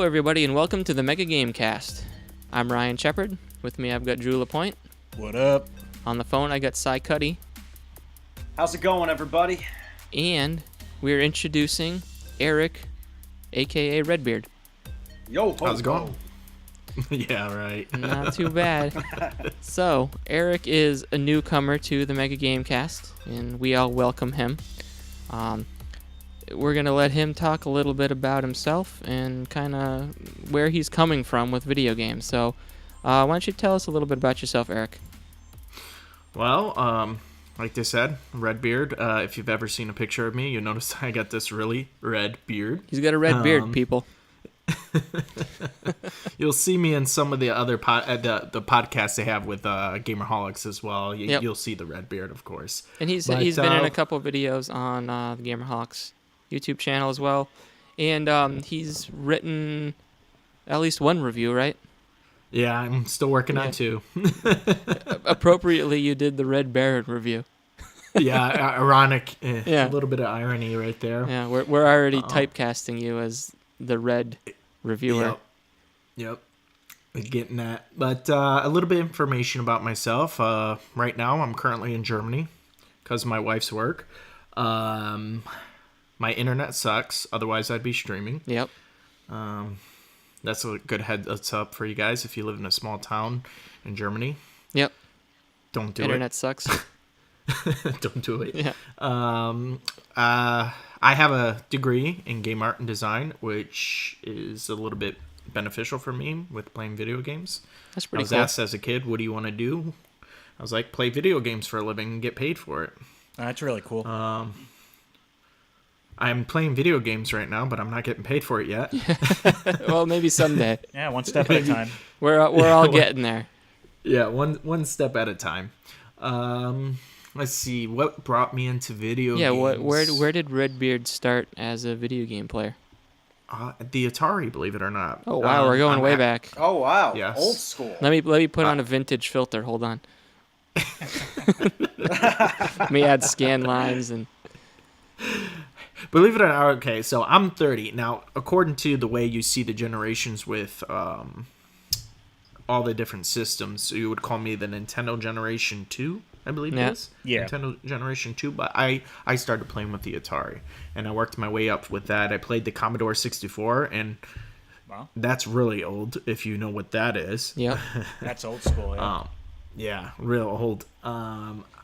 everybody, and welcome to the Mega Gamecast. I'm Ryan Shepard. With me, I've got Drew LaPointe. What up? On the phone, I got Cy Cuddy. How's it going, everybody? And we're introducing Eric, a.k.a. Redbeard. Yo, how's it going? Yeah, right. Not too bad. So, Eric is a newcomer to the Mega Gamecast, and we all welcome him. We're going to let him talk a little bit about himself and kind of where he's coming from with video games. So, why don't you tell us a little bit about yourself, Eric? Well, like they said, red beard. If you've ever seen a picture of me, you'll notice I got this really red beard. He's got a red beard, people. You'll see me in some of the other the podcasts they have with Gamerholics as well. You'll see the red beard, of course. And he's been in a couple of videos on the Gamerholics YouTube channel as well. And he's written at least one review, right? Yeah, I'm still working on two. Appropriately, you did the Red Baron review. Yeah, ironic. Yeah. A little bit of irony right there. Yeah, we're already typecasting you as the Red reviewer. Yep. Getting that. But a little bit of information about myself. Right now, I'm currently in Germany because of my wife's work. My internet sucks. Otherwise, I'd be streaming. Yep. That's a good heads up for you guys if you live in a small town in Germany. Yep. Don't do Internet sucks. Don't do it. Yeah. I have a degree in game art and design, which is a little bit beneficial for me with playing video games. That's pretty cool. I was asked as a kid, what do you want to do? I was like, play video games for a living and get paid for it. That's really cool. I'm playing video games right now, but I'm not getting paid for it yet. Well, maybe someday. Yeah, one step at a time. We're all getting there. Yeah, one step at a time. Let's see, what brought me into video games? Yeah, where did Redbeard start as a video game player? The Atari, believe it or not. Oh wow, we're going way back. Oh, wow. Yes. Old school. Let me put on a vintage filter. Hold on. Let me add scan lines and. Believe it or not, okay, so I'm 30. Now, according to the way you see the generations with all the different systems, you would call me the Nintendo Generation 2, I believe it is. Yeah. Nintendo Generation 2, but I started playing with the Atari, and I worked my way up with that. I played the Commodore 64, and that's really old, if you know what that is. Yep. That's old school, yeah. Yeah, real old.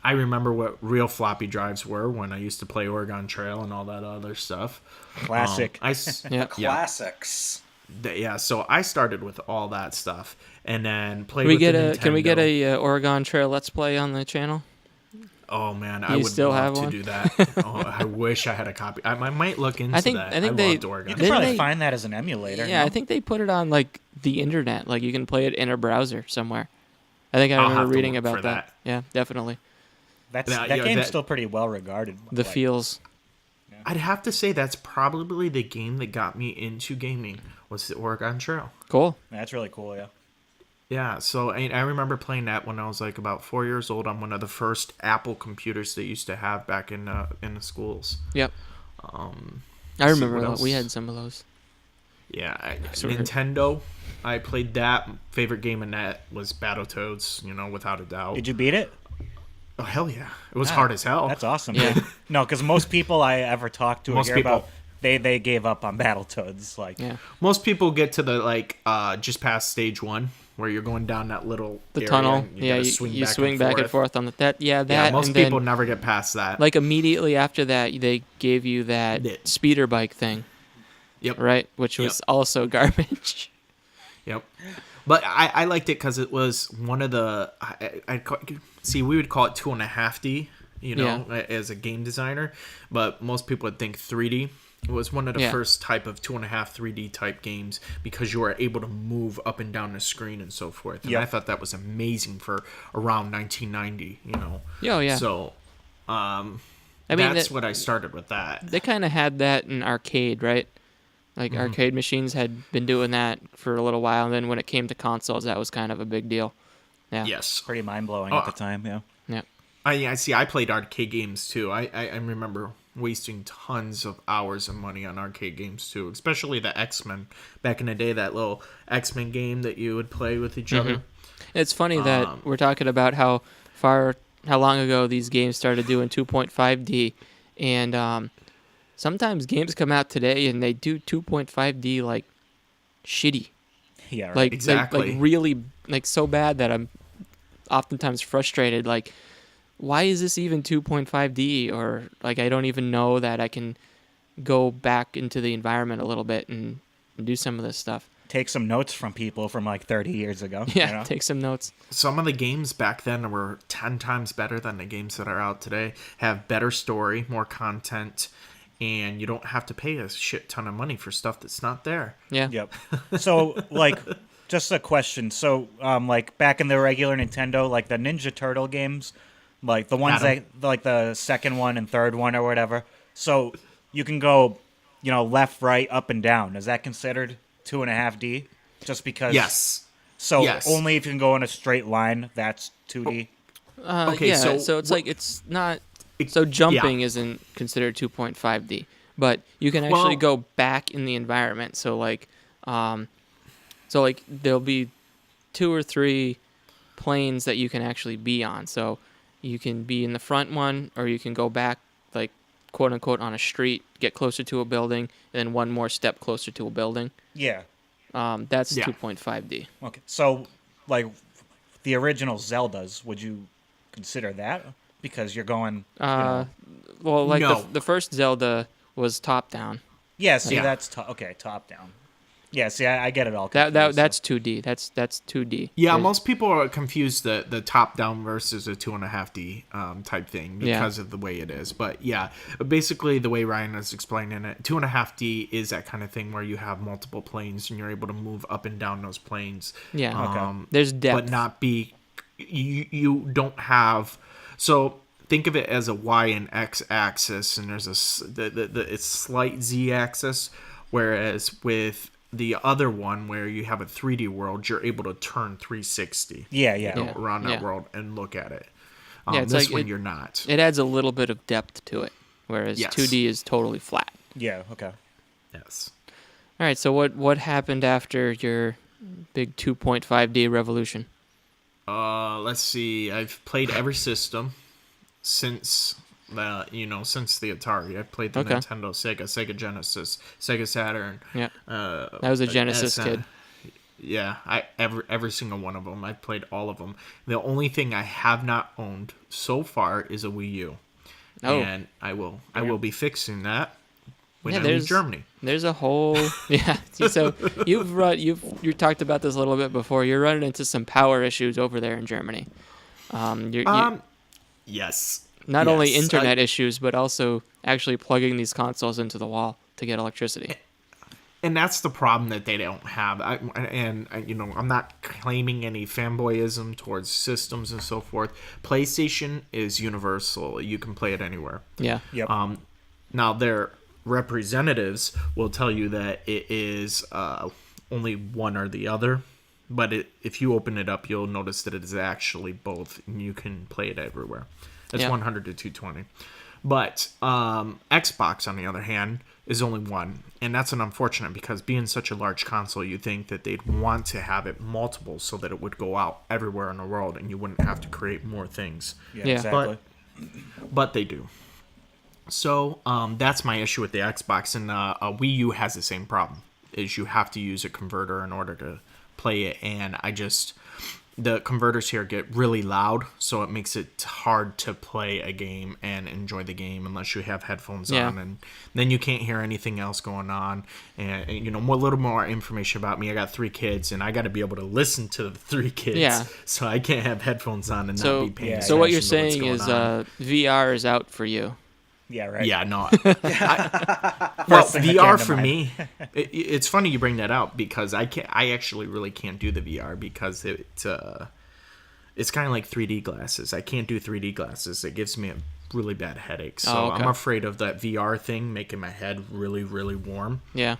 I remember what real floppy drives were when I used to play Oregon Trail and all that other stuff. Classic. Classics. Yeah, so I started with all that stuff and then played with the Nintendo. Can we get a Oregon Trail Let's Play on the channel? Oh, man, Do I you would still love have to one? do that. Oh, I wish I had a copy. I might look into that. I think loved Oregon. You Didn't can probably they- find that as an emulator. Yeah, I think they put it on like the internet. Like you can play it in a browser somewhere. I think I I'll remember have to reading look about for that. Yeah, definitely. That Yeah, game's that- still pretty well regarded. The feels. I'd have to say that's probably the game that got me into gaming was the Oregon Trail. Cool. That's really cool, yeah. Yeah, so I remember playing that when I was like about 4 years old on one of the first Apple computers they used to have back in the schools. Yep. I remember that. We had some of those. Yeah, Nintendo. I played that. Favorite game in that was Battletoads, without a doubt. Did you beat it? Oh, hell yeah. It was hard as hell. That's awesome. Yeah. No, because most people I ever talked to or Most hear people- about, they gave up on Battletoads. Like, Yeah. Most people get to the, just past stage 1, where you're going down that little area Tunnel. and Yeah, gotta you swing back and forth on that. Yeah, that. Yeah, most and people then, never get past that. like immediately after that, they gave you that speeder bike thing. Yep. Right, which was also garbage. Yep. But I liked it because it was one of the... we would call it 2.5D, as a game designer. But most people would think 3D. It was one of the first type of 2.5 3D type games because you were able to move up and down the screen and so forth. And I thought that was amazing for around 1990, Oh, yeah. So that's what I started with that. They kind of had that in arcade, right? Like arcade machines had been doing that for a little while, and then when it came to consoles, that was kind of a big deal. Yeah. Yes. pretty mind-blowing at the time, yeah. Yeah. I played arcade games too. I remember wasting tons of hours of money on arcade games too, especially the X-Men back in the day, that little X-Men game that you would play with each other. It's funny that we're talking about how long ago these games started doing 2.5D, and sometimes games come out today and they do 2.5D like shitty. Yeah, right. Like Exactly. like really like so bad that I'm oftentimes frustrated. Like, why is this even 2.5D? Or like I don't even know that I can go back into the environment a little bit and do some of this stuff. Take some notes from people from like 30 years ago. Yeah, you know? take some notes. Some of the games back then were 10 times better than the games that are out today. Have better story, more content, and you don't have to pay a shit ton of money for stuff that's not there. Yeah. Yep. So, like, just a question. So, like, back in the regular Nintendo, like the Ninja Turtle games, like the ones Adam. that, like the second one and third one or whatever. So you can go, left, right, up, and down. Is that considered 2.5D? Just because? Yes. So Yes. only if you can go in a straight line, that's 2D. Okay, Yeah, so it's like it's not. So jumping isn't considered 2.5D, but you can actually go back in the environment. So like there'll be 2 or 3 planes that you can actually be on. So you can be in the front one, or you can go back, like quote unquote, on a street, get closer to a building, and then one more step closer to a building. Yeah. That's Yeah. 2.5D. Okay. So, like, the original Zeldas, would you consider that? Because you're going. Well, like No. the first Zelda was top down. Yeah. See, Yeah. that's okay. Top down. Yeah. See, I get it all. That's Confused, 2D. That's 2D. Yeah, There's- most people are confused the top down versus a 2.5D type thing because of the way it is. But yeah, basically the way Ryan is explaining it, 2.5D is that kind of thing where you have multiple planes and you're able to move up and down those planes. Yeah. Okay. There's depth. But not be you don't have. So think of it as a Y and X axis, and there's it's slight Z axis, whereas with the other one where you have a 3D world, you're able to turn 360 Yeah. around that Yeah. world and look at it. It's This like one you're not. It adds a little bit of depth to it, whereas Yes. 2D is totally flat. Yeah. Okay. Yes. All right. So what happened after your big 2.5D revolution? Let's see. I've played every system since since the Atari. I've played the Okay. Nintendo, Sega Genesis, Sega Saturn. Yeah. That was a Genesis kid. Yeah, every single one of them. I've played all of them. The only thing I have not owned so far is a Wii U, and I will be fixing that when I leave Germany. There's a whole So you talked about this a little bit before. You're running into some power issues over there in Germany. Yes. Not only internet issues, but also actually plugging these consoles into the wall to get electricity. And that's the problem that they don't have. I'm not claiming any fanboyism towards systems and so forth. PlayStation is universal. You can play it anywhere. Yeah. Yep. Now, their representatives will tell you that it is only one or the other. But if you open it up, you'll notice that it is actually both, and you can play it everywhere. It's 100 to 220. But Xbox, on the other hand, is only one. And that's unfortunate because being such a large console, you think that they'd want to have it multiple so that it would go out everywhere in the world and you wouldn't have to create more things. Yeah. Yeah. Exactly. But they do. So that's my issue with the Xbox. And a Wii U has the same problem, is you have to use a converter in order to play it. And the converters here get really loud, so it makes it hard to play a game and enjoy the game unless you have headphones on, and then you can't hear anything else going on. And a little more information about me. I got 3 kids, and I got to be able to listen to the 3 kids. Yeah. So I can't have headphones on and not be paying attention. So what you're to what's saying going is on. VR is out for you. Yeah. Right. Yeah, no. Well, First thing that came VR to for mind. me, it's funny you bring that out because I actually really can't do the VR because it's kind of like 3D glasses. I can't do 3D glasses. It gives me a really bad headache. So okay. I'm afraid of that VR thing making my head really, really warm. Yeah.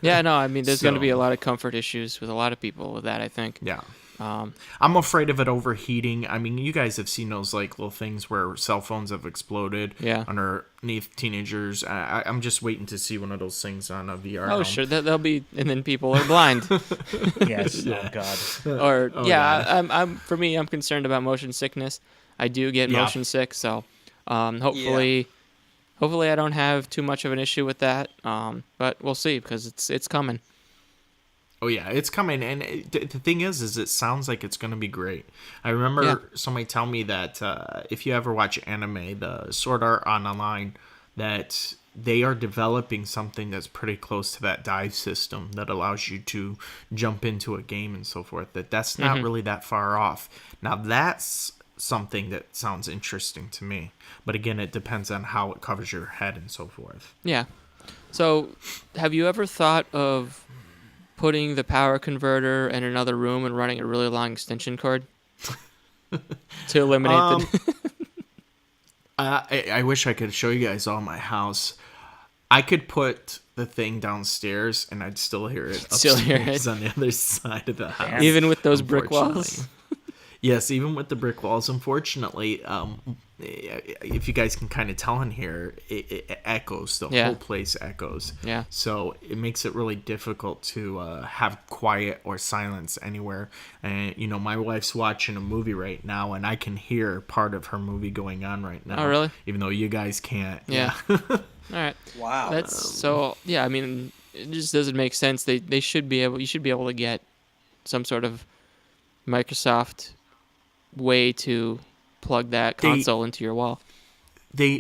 Yeah, no, I mean, there's going to be So- a lot of comfort issues with a lot of people with that, I think. Yeah. I'm afraid of it overheating. I mean, you guys have seen those like little things where cell phones have exploded underneath teenagers. I'm just waiting to see one of those things on a VR. Oh, sure, they'll be, and then people are blind. Yes. Oh God. Or God. I'm for me, I'm concerned about motion sickness. I do get motion sick, so hopefully I don't have too much of an issue with that. But we'll see, because it's coming. Oh yeah, it's coming, and the thing is it sounds like it's going to be great. I remember somebody tell me that if you ever watch anime, the Sword Art Online, that they are developing something that's pretty close to that dive system that allows you to jump into a game and so forth. That's not really that far off. Now that's something that sounds interesting to me, but again, it depends on how it covers your head and so forth. Yeah. So, have you ever thought of putting the power converter in another room and running a really long extension cord to eliminate the... I wish I could show you guys all my house. I could put the thing downstairs and I'd still hear it upstairs on the other side of the house. Even with those brick walls? Yes, even with the brick walls. Unfortunately, if you guys can kind of tell in here, it echoes. The whole place echoes. Yeah. So it makes it really difficult to have quiet or silence anywhere. And, my wife's watching a movie right now, and I can hear part of her movie going on right now. Oh, really? Even though you guys can't. Yeah. All right. Wow. That's so, yeah, I mean, it just doesn't make sense. They should be able, you should be able to get some sort of Microsoft way to plug that console into your wall.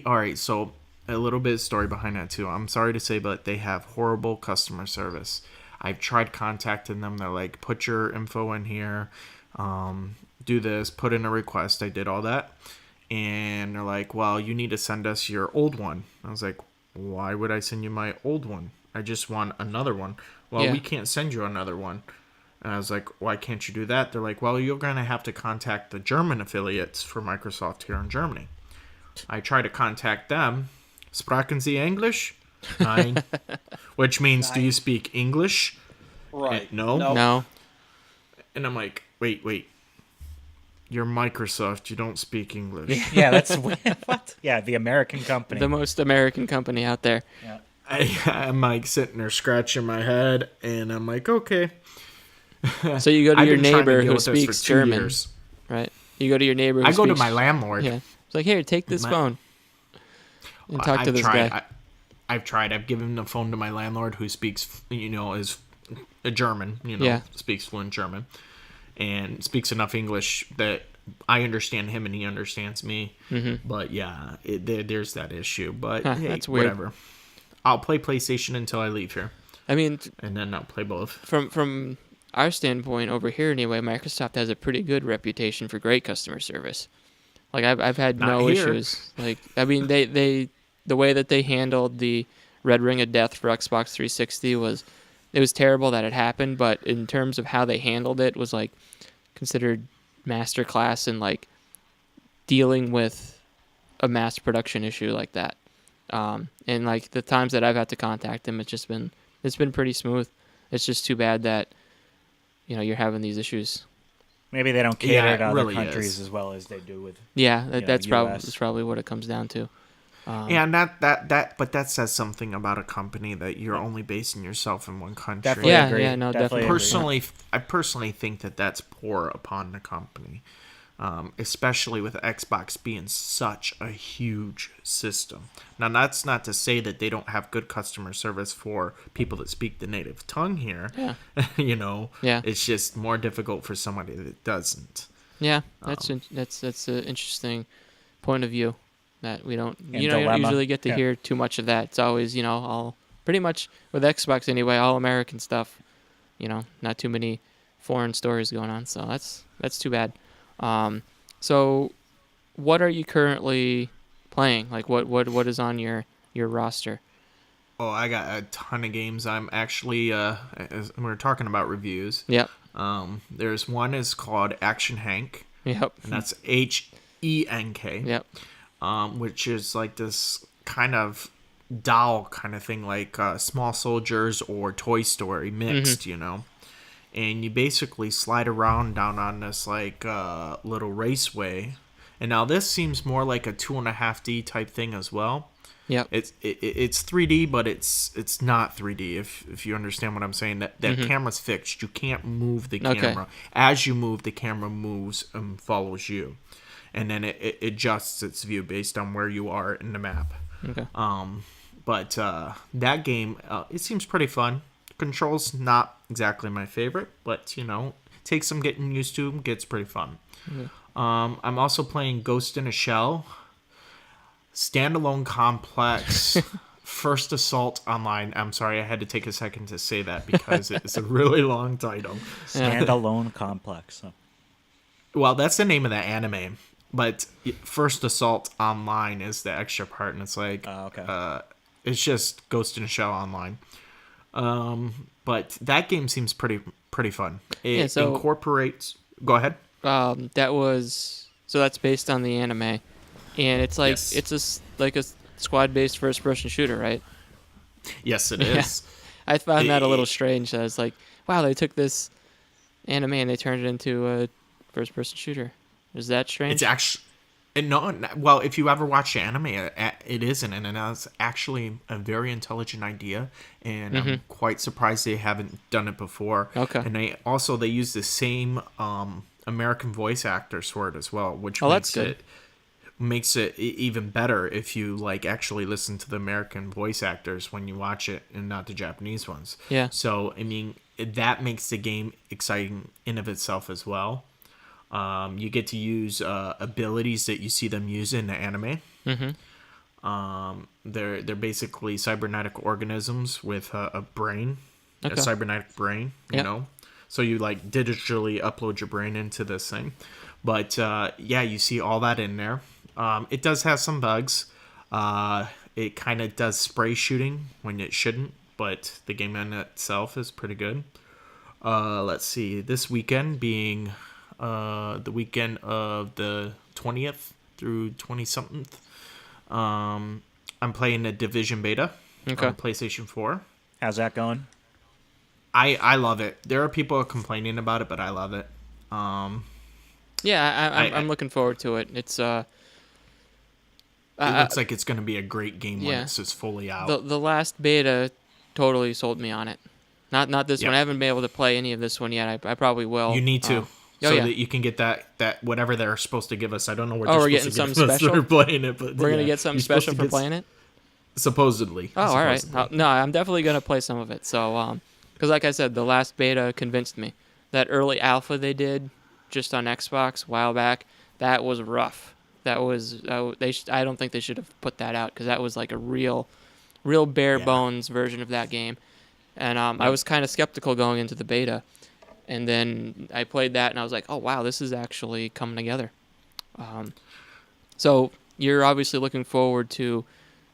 All right, so a little bit of story behind that too. I'm sorry to say, but they have horrible customer service. I've tried contacting them. They're like, put your info in here, do this, put in a request. I did all that, and they're like, well, you need to send us your old one. I was like, why would I send you my old one? I just want another one. Well, we can't send you another one. And I was like, why can't you do that? They're like, well, you're going to have to contact the German affiliates for Microsoft here in Germany. I try to contact them. Sprachen Sie English? Nein. Which means, do you speak English? Right. And no. No. And I'm like, wait. You're Microsoft. You don't speak English. Yeah, that's what? Yeah, the American company. The most American company out there. Yeah. I'm like sitting there scratching my head, and I'm like, okay. So you go to your neighbor who speaks German, years. right? You go to your neighbor. I go to my landlord. Yeah, it's like, here, take this phone and talk to this guy. I've tried. I've given the phone to my landlord, who speaks, is a German. Speaks fluent German, and speaks enough English that I understand him and he understands me. Mm-hmm. But yeah, there's that issue. But hey, that's weird. Whatever. I'll play PlayStation until I leave here. I mean, and then I'll play both. From our standpoint over here anyway, Microsoft has a pretty good reputation for great customer service. Like I've had no issues. Like, I mean, they the way that they handled the Red Ring of Death for Xbox 360 was terrible that it happened, but in terms of how they handled it was like considered masterclass in like dealing with a mass production issue like that. And like the times that I've had to contact them, it's been pretty smooth. It's just too bad that you're having these issues. Maybe they don't cater to other countries as well as they do with. Yeah, that's probably what it comes down to. And but that says something about a company that you're only basing yourself in one country. Definitely agree. Yeah, no, definitely. I personally think that that's poor upon the company, especially with Xbox being such a huge system. Now, that's not to say that they don't have good customer service for people that speak the native tongue here. Yeah. Yeah. It's just more difficult for somebody that doesn't. Yeah, that's an interesting point of view that we don't dilemma. usually get to hear too much of that. It's always all pretty much with Xbox anyway, all American stuff. Not too many foreign stories going on. So that's too bad. So what are you currently playing? Like what is on your roster? Oh, I got a ton of games. I'm actually as we're talking about reviews. Yep. There's one is called Action Hank. Yep. And that's HENK. Yep. Which is like this kind of doll kind of thing, like Small Soldiers or Toy Story mixed, and you basically slide around down on this like little raceway. And now this seems more like a 2.5D type thing as well. Yep. It's 3D, but it's not 3D. If you understand what I'm saying, that camera's fixed. You can't move the camera. As you move, the camera moves and follows you, and then it adjusts its view based on where you are in the map. Okay. But that game, it seems pretty fun. Controls not exactly my favorite, but takes some getting used to. Gets pretty fun. Okay. I'm also playing Ghost in a Shell. Standalone complex. First Assault Online. I'm sorry, I had to take a second to say that because it's a really long title. Standalone complex. Well, that's the name of that anime. But First Assault Online is the extra part, and it's like, it's just Ghost in a Shell Online. But that game seems pretty fun. It incorporates. Go ahead. That's based on the anime, and it's like it's a squad-based first-person shooter, right? Yes, it is. I found that a little strange. I was like, wow, they took this anime and they turned it into a first-person shooter. Is that strange? It's actually well, if you ever watch the anime, it isn't, and it's actually a very intelligent idea, and I'm quite surprised they haven't done it before. Okay. And they use the same American voice actors for it as well, which makes it even better if you like actually listen to the American voice actors when you watch it and not the Japanese ones. Yeah. So I mean, that makes the game exciting in of itself as well. You get to use abilities that you see them use in the anime. They're basically cybernetic organisms with a brain, a cybernetic brain. You know, so you like digitally upload your brain into this thing. But you see all that in there. It does have some bugs. It kind of does spray shooting when it shouldn't, but the game in itself is pretty good. Let's see, this weekend being the weekend of the 20th through 20-something. I'm playing the Division beta on PlayStation 4. How's that going? I love it. There are people complaining about it, but I love it. I'm looking forward to it. It's it looks like it's going to be a great game when it's just fully out. The last beta totally sold me on it. Not this one. I haven't been able to play any of this one yet. I probably will. You need to. That you can get that whatever they're supposed to give us. I don't know what we're they're getting supposed something to give us. special? They're playing it, but we're going to get something special for playing it? Supposedly. Oh, all right. No, I'm definitely going to play some of it. So, because like I said, the last beta convinced me. That early alpha they did just on Xbox a while back, that was rough. That was I don't think they should have put that out because that was like a real bare bones version of that game. And I was kind of skeptical going into the beta. And then I played that, and I was like, oh, wow, this is actually coming together. So you're obviously looking forward to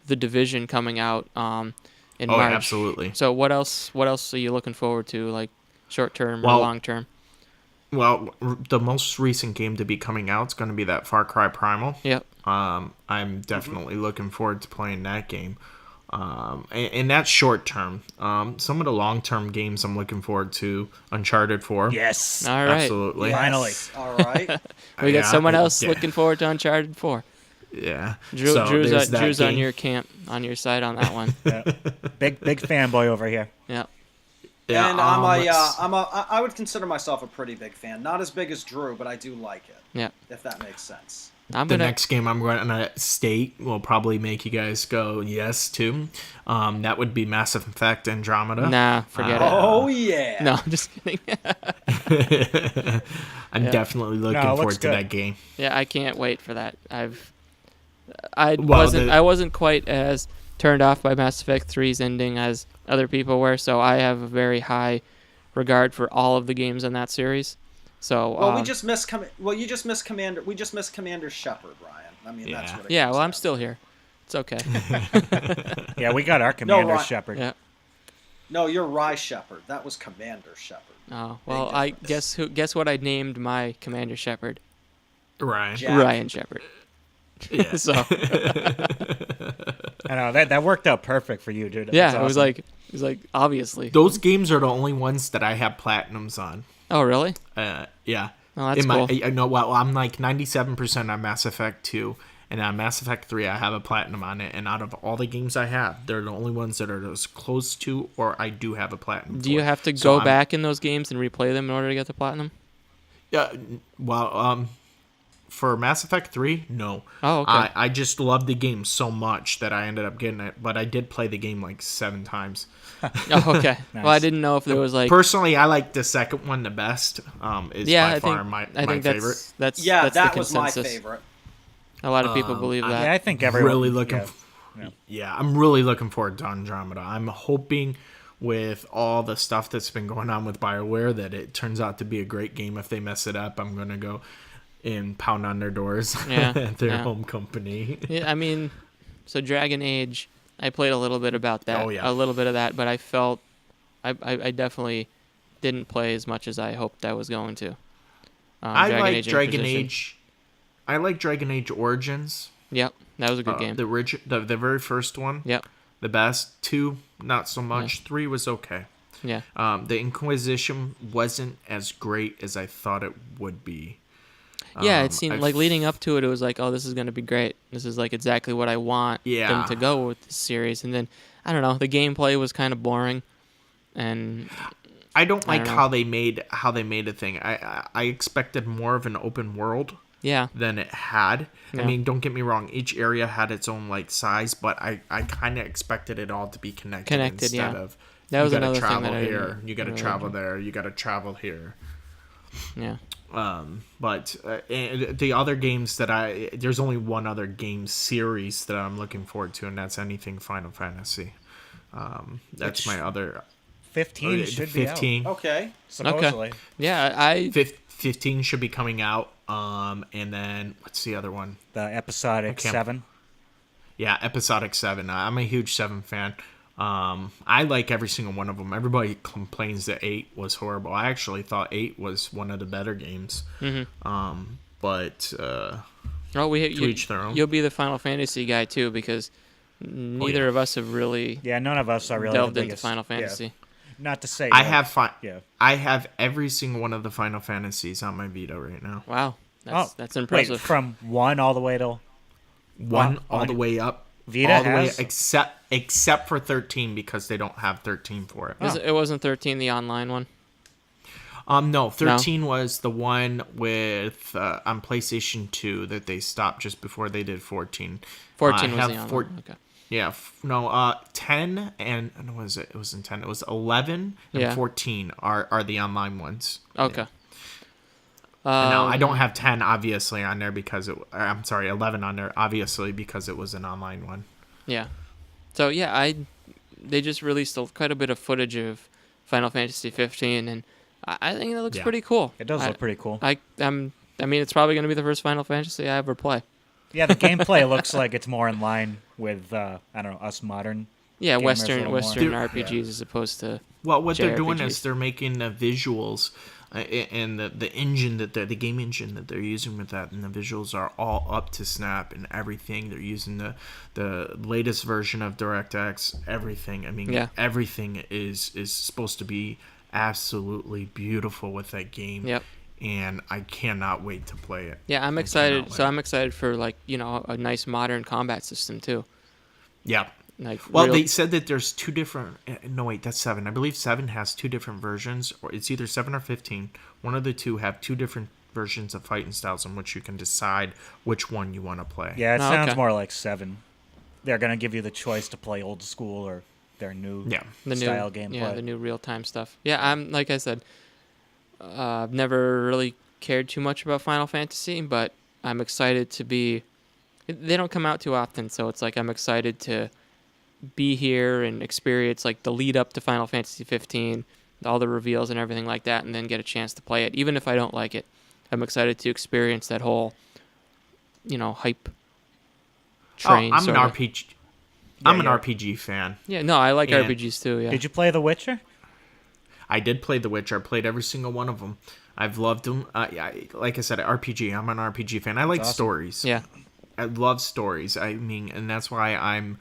The Division coming out in March. Oh, absolutely. So what else are you looking forward to, like short-term or long-term? Well, the most recent game to be coming out is going to be that Far Cry Primal. Yep. I'm definitely looking forward to playing that game. And that's short term. Some of the long term games I'm looking forward to, Uncharted 4. Yes. All right. Absolutely. Yes. Finally. All right. We got someone else looking forward to Uncharted 4. Yeah. Drew's on your camp, on your side on that one. Big fanboy over here. Yeah. Yeah, and I would consider myself a pretty big fan. Not as big as Drew, but I do like it. Yeah. If that makes sense. Next game I'm going to state will probably make you guys go yes to. That would be Mass Effect Andromeda. Nah, forget it. Oh yeah. No, I'm just kidding. I'm definitely looking forward to that game. Yeah, I can't wait for that. I wasn't quite as turned off by Mass Effect 3's ending as other people were, so I have a very high regard for all of the games in that series. So we just missed Commander. We just missed Commander Shepard, Ryan. I mean, that's what. I'm still here. It's okay. Yeah, we got our Commander Shepard. Yeah. No, you're Rye Shepard. That was Commander Shepard. Oh well, I guess what I named my Commander Shepard. Ryan. Ryan Shepard. Yeah. So. I know that worked out perfect for you, dude. Yeah, That's it was awesome. like obviously. Those games are the only ones that I have platinums on. Oh, really? Yeah. Oh, that's cool. I know. Well, I'm like 97% on Mass Effect 2, and on Mass Effect 3, I have a platinum on it. And out of all the games I have, they're the only ones that are as close to, or I do have a platinum. Do you have to go back in those games and replay them in order to get the platinum? Yeah. Well, for Mass Effect 3, no. Oh, okay. I just love the game so much that I ended up getting it, but I did play the game like 7 times. Oh, okay. Nice. Well, I didn't know if there was like. Personally, I like the second one the best. Is Yeah, by I far think my that's favorite. that's Yeah, that's that the was my consensus. favorite. A lot of people believe that. Yeah, I think everyone Really looking. yeah. I'm really looking forward to Andromeda. I'm hoping with all the stuff that's been going on with BioWare that it turns out to be a great game. If they mess it up, I'm gonna go and pound on their doors Yeah, at their yeah. home company. Yeah, I mean, so Dragon Age, I played a little bit about that. Oh, yeah. A little bit of that, but I felt I definitely didn't play as much as I hoped I was going to. I like Dragon Inquisition. Age. I like Dragon Age Origins. Yep, that was a good game. The very first one. Yep. The best. 2, not so much. 3 was okay. Yeah. The Inquisition wasn't as great as I thought it would be. Yeah, it seemed I've- like leading up to it, it was like, oh, this is going to be great. This is like exactly what I want Yeah. them to go with this series. And then, I don't know, the gameplay was kind of boring. And I don't like don't know. how they made a thing. I expected more of an open world yeah, than it had. Yeah. I mean, don't get me wrong. Each area had its own like size, but I kind of expected it all to be connected instead yeah. of That was you gotta another thing travel that I here, didn't you got to really travel enjoy. there, you got to travel here. yeah. But the other games that there's only one other game series that I'm looking forward to, and that's anything Final Fantasy. That's Which- my other 15 should be 15. Okay. out, supposedly. Yeah, I 15 should be coming out. And then what's the other one? The episodic can't- 7. Yeah, episodic 7. I'm a huge 7 fan. I like every single one of them. Everybody complains that 8 was horrible. I actually thought 8 was one of the better games. But oh, to each their own. You'll be the Final Fantasy guy too, because neither of us have really Yeah, none of us are really delved the into biggest, Final yeah. Fantasy. Not to say I that- have Yeah. I have every single one of the Final Fantasies on my Vita right now. Wow, that's Wait, impressive. from 1 all the way to One all on the way up. Vita all the way has? except for 13 because they don't have 13 for it. It wasn't 13 the online one. No, 13 was the one with on PlayStation 2 that they stopped just before they did 14. 14 I was have the online. four- One. Okay. Yeah, 10 and what was it? It was in 10. It was 11 and Yeah. 14 are the online ones. Okay. And now I don't have 10 obviously on there because I'm sorry, 11 on there obviously because it was an online one. Yeah. So yeah, they just released quite a bit of footage of Final Fantasy 15, and I think it looks Yeah. pretty cool. It does look pretty cool. I mean, it's probably going to be the first Final Fantasy I ever play. Yeah, the gameplay looks like it's more in line with I don't know, us modern. Yeah, Gamers a Western little more. RPGs as opposed to Well, what they're doing JRPGs. is they're making the visuals and the engine the game engine that they're using with that, and the visuals are all up to snap and everything. They're using the latest version of DirectX, everything. I mean, Yeah. everything is supposed to be absolutely beautiful with that game. Yep. And I cannot wait to play it. Yeah, I'm I excited. cannot So wait. I'm excited for a nice modern combat system too. Yeah. Like Well, they said that there's 2 different. No, wait, that's 7. I believe 7 has 2 different versions, or it's either 7 or 15. One of the 2 have 2 different versions of fighting styles in which you can decide which one you want to play. Yeah, it Oh, sounds okay. more like 7. They're going to give you the choice to play old school or their new Yeah. the new style gameplay. Yeah, the new real time stuff. Yeah, I'm like I said, I've never really cared too much about Final Fantasy, but I'm excited to be. They don't come out too often, so it's like I'm excited to be here and experience like the lead up to Final Fantasy 15, all the reveals and everything like that, and then get a chance to play it, even if I don't like it. I'm excited to experience that whole, hype train. I'm an sorta. RPG. I'm an yeah. RPG fan. Yeah, no, I like And- RPGs too. Yeah. Did you play The Witcher? I did play The Witcher. I played every single one of them. I've loved them. Like I said, RPG. I'm an RPG fan. I like awesome. stories. Yeah. I love stories. I mean, and that's why I'm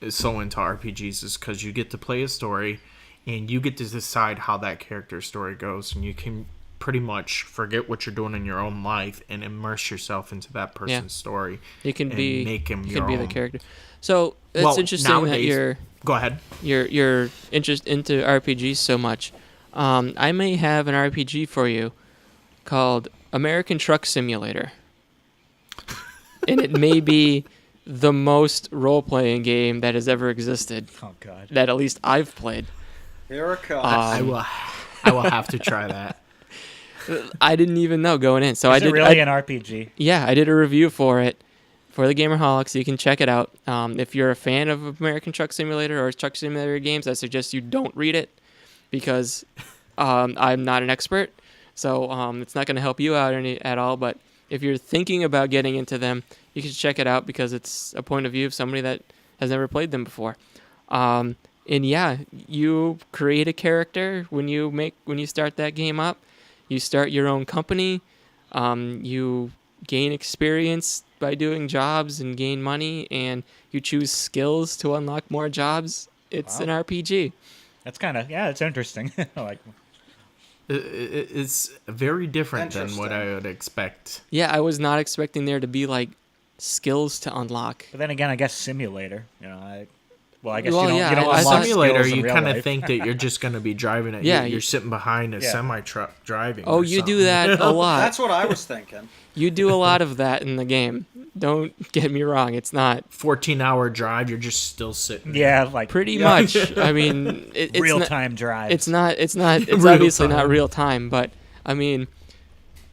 is so into RPGs is because you get to play a story, and you get to decide how that character's story goes, and you can pretty much forget what you're doing in your own life and immerse yourself into that person's story. You can and be make him you your can be own. the character. So it's Well, interesting that nowadays- Go ahead. you're interest into RPGs so much. I may have an RPG for you called American Truck Simulator, and it may be the most role-playing game that has ever existed. Oh God. That at least I've played. Here it comes. I will have to try that. I didn't even know going in, so Is I it did. really an RPG? Yeah, I did a review for it for the Gamerholics. You can check it out. If you're a fan of American Truck Simulator or Truck Simulator games, I suggest you don't read it because I'm not an expert, so it's not going to help you out at all. But if you're thinking about getting into them, you should check it out because it's a point of view of somebody that has never played them before. And yeah, you create a character when you start that game up. You start your own company. You gain experience by doing jobs and gain money, and you choose skills to unlock more jobs. It's an RPG. That's kind of it's interesting. Like, It's very different than what I would expect. Yeah, I was not expecting there to be like skills to unlock. but then again, I guess simulator. I guess Well, you don't. yeah, You don't I unlock thought- Simulator, skills in you real kind of life. think that you're just going to be driving it. Yeah, You're sitting behind a semi truck driving. Oh, or you do something. that a lot. That's what I was thinking. You do a lot of that in the game. Don't get me wrong. It's not 14-hour drive. You're just still sitting. Yeah, like pretty much. I mean, it's real not, time drive. It's not. It's Real obviously not time. real time. But I mean,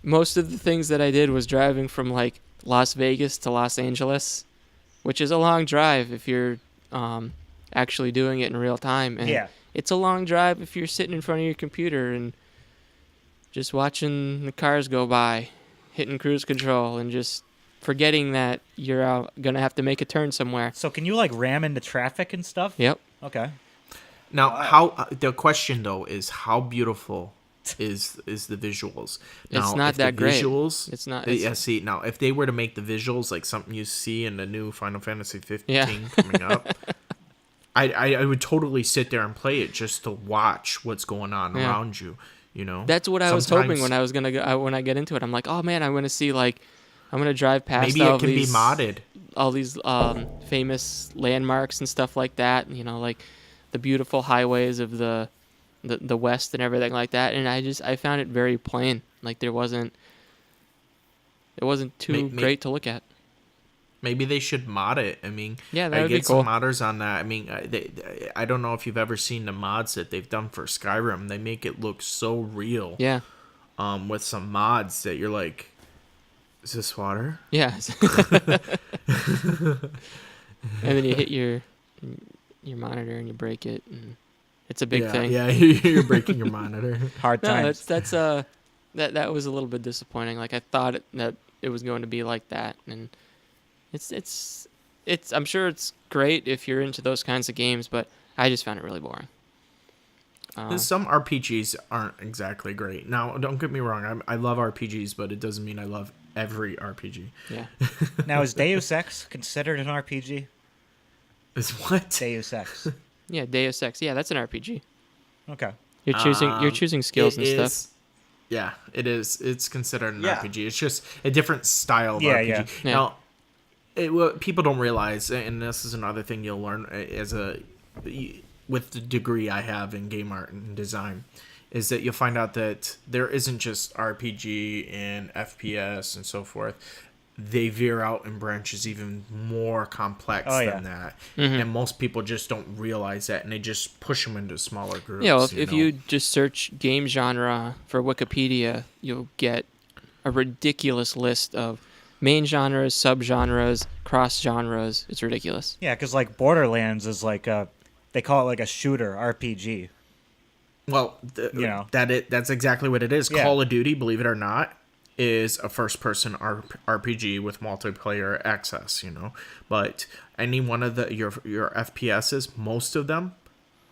most of the things that I did was driving from like Las Vegas to Los Angeles, which is a long drive if you're actually doing it in real time. And Yeah. it's a long drive if you're sitting in front of your computer and just watching the cars go by, hitting cruise control, and just forgetting that you're gonna have to make a turn somewhere. So can you like ram into traffic and stuff? Yep. Okay. Now, how the question though is how beautiful is the visuals? Now, It's not if the that great. visuals, It's not. Yeah, see, now if they were to make the visuals like something you see in the new Final Fantasy 15 Yeah. coming up, I would totally sit there and play it just to watch what's going on Yeah. around you. You know, That's what I was hoping Sometimes- when I was gonna go, when I get into it. I'm like, oh man, I'm gonna see like, I'm gonna drive past Maybe all it can these, be modded. all these famous landmarks and stuff like that. You know, like the beautiful highways of the West and everything like that. And I found it very plain. Like it wasn't too great to look at. Maybe they should mod it. I mean, Yeah, that I would be get some cool. modders on that. I mean, I don't know if you've ever seen the mods that they've done for Skyrim. They make it look so real. Yeah. With some mods that you're like, is this water? Yeah. And then you hit your monitor and you break it, and it's a big thing. Yeah, you're breaking your monitor. Hard No, times. that was a little bit disappointing. Like I thought that it was going to be like that, and it's I'm sure it's great if you're into those kinds of games, but I just found it really boring. Some RPGs aren't exactly great. Now, don't get me wrong. I love RPGs, but it doesn't mean I love every RPG. Yeah. Now, is Deus Ex considered an RPG? Is what? Deus Ex. Yeah, Deus Ex. Yeah, that's an RPG. Okay. You're choosing skills and It stuff. is- Yeah, it is. It's considered an Yeah. RPG. It's just a different style of Yeah, RPG. yeah. Now, what people don't realize, and this is another thing you'll learn with the degree I have in game art and design, is that you'll find out that there isn't just RPG and FPS and so forth. They veer out and branches even more complex Oh, yeah. than that. Mm-hmm. And most people just don't realize that, and they just push them into smaller groups. Yeah, well, if know? you just search game genre for Wikipedia, you'll get a ridiculous list of main genres, subgenres, cross genres. It's ridiculous. Yeah, because like Borderlands is like they call it like a shooter RPG. Well, that's exactly what it is. Yeah. Call of Duty, believe it or not, is a first-person RPG with multiplayer access. You know, but any one of your FPSs, most of them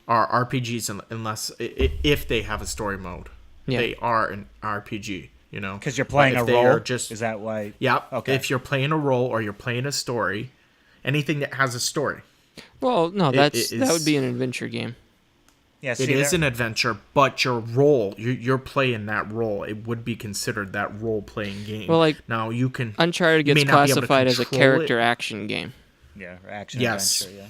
are RPGs unless if they have a story mode. Yeah. They are an RPG. You know, Because you're playing But a if they role. are just Is that why? Yep. Okay. If you're playing a role or you're playing a story, anything that has a story, Well, no, It that would is- be an adventure game. Yeah, It see, is there- an adventure, but your role, you're playing that role. It would be considered that role-playing game. Well, like, now you can. Uncharted you gets may not be able to classified as a control character it. action game. yeah, or action Yes. adventure. Yeah.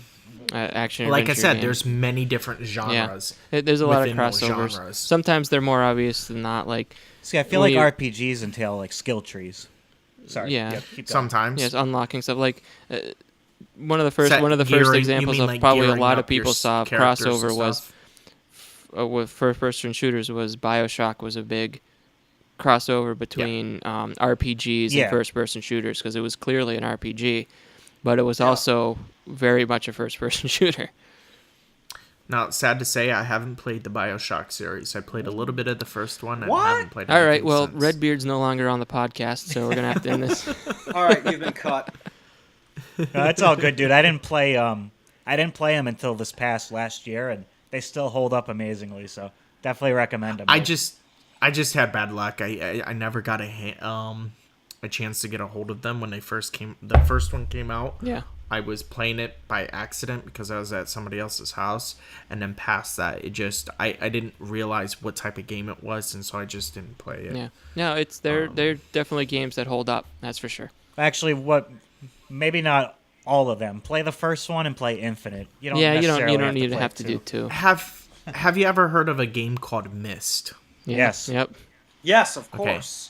Action Like I adventure said, game. there's many different genres. There's a lot of within those crossovers. genres. Sometimes they're more obvious than not. Like, See, I feel When like you- RPGs entail like skill trees. Sorry. Yeah. Yep, keep going. Sometimes. yes, unlooking stuff. Like, one of the first Set first gearing- examples you mean of like probably a gearing lot of up your people saw characters and crossover was stuff. with first-person shooters was BioShock was a big crossover between RPGs Yeah. and first-person shooters because it was clearly an RPG, but it was also very much a first-person shooter. Now, sad to say, I haven't played the BioShock series. I played a little bit of the first one and What? haven't played All right, anything well, since. Redbeard's no longer on the podcast, so we're gonna have to end this. All right, you've been cut. No, that's all good, dude. I didn't play them until this past last year, and they still hold up amazingly. So definitely recommend them. I just had bad luck. I never got a chance to get a hold of them when they first came. The first one came out. Yeah. I was playing it by accident because I was at somebody else's house, and then past that, it just I didn't realize what type of game it was, and so I just didn't play it. Yeah. No, they're definitely games that hold up. That's for sure. actually maybe not all of them. Play the first one and play Infinite. You don't. Yeah, you necessarily don't need to play have to do two. Have you ever heard of a game called Myst? Yeah. Yes. Yep. Yes, of Okay. course.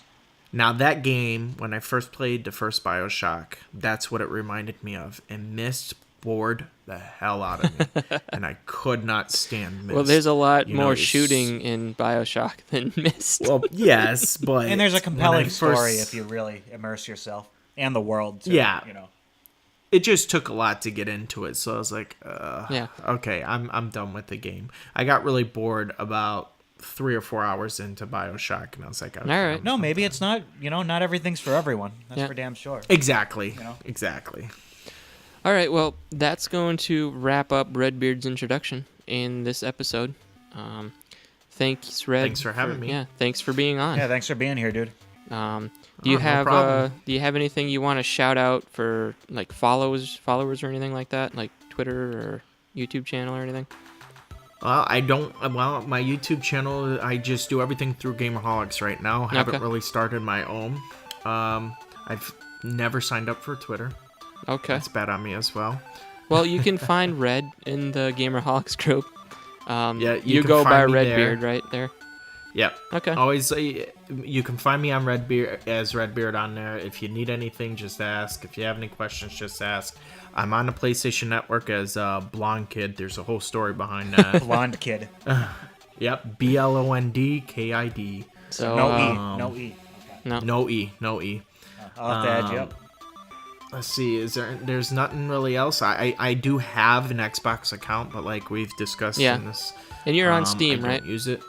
Now that game, when I first played the first BioShock, that's what it reminded me of. And Myst bored the hell out of me, and I could not stand Myst. Well, there's a lot You know, more it's- shooting in BioShock than Myst. Well, yes, but And there's a when I compelling first- story if you really immerse yourself and the world. Too, Yeah. You know. It just took a lot to get into it, so I was like, Yeah. okay, I'm done with the game. I got really bored about 3 or 4 hours into BioShock, and I was like, okay, All right. No, maybe it's not. Not everything's for everyone. That's Yeah. for damn sure. Exactly. know? Exactly. All right, well, that's going to wrap up Redbeard's introduction in this episode. Thanks, Red. Thanks for having me. Yeah, thanks for being on. Yeah, thanks for being here, dude. Do no you have problem. do you have anything you want to shout out for like followers or anything like that, like Twitter or YouTube channel or anything? Well, I don't. Well, my YouTube channel, I just do everything through Gamerholics right now. I haven't Okay. really started my own. I've never signed up for Twitter. Okay. That's bad on me as well. Well, you can find Red in the Gamerholics group. Yeah, you can go by find me Redbeard there. right there. Yep. Okay. Always, you can find me on Redbeard on there. If you need anything, just ask. If you have any questions, just ask. I'm on the PlayStation Network as Blonde Kid. There's a whole story behind that. Blonde kid. Yep, BLONDKID. So No Um, E. no. No E, no E. I'll have to add you up. Let's see. There's nothing really else. I do have an Xbox account, but like we've discussed Yeah. in this, And you're on I Steam, don't right? Use it.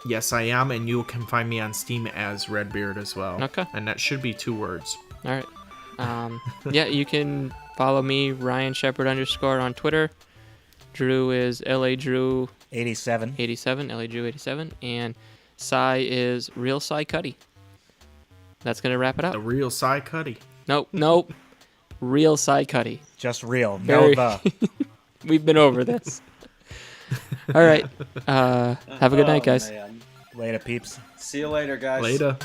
Yes, I am, and you can find me on Steam as Redbeard as well. Okay. And that should be 2 words. All right. Yeah, you can follow me, Ryan Shepherd _ on Twitter. Drew is LADrew87, 87. LADrew87, and Cy is Real Cy Cuddy. That's gonna wrap it The up. real Cy Cuddy. Nope. Real Cy Cuddy. Just real. Very- No the. We've been over this. All right. Have a good night, guys. Man. Later, peeps. See you later, guys. Later.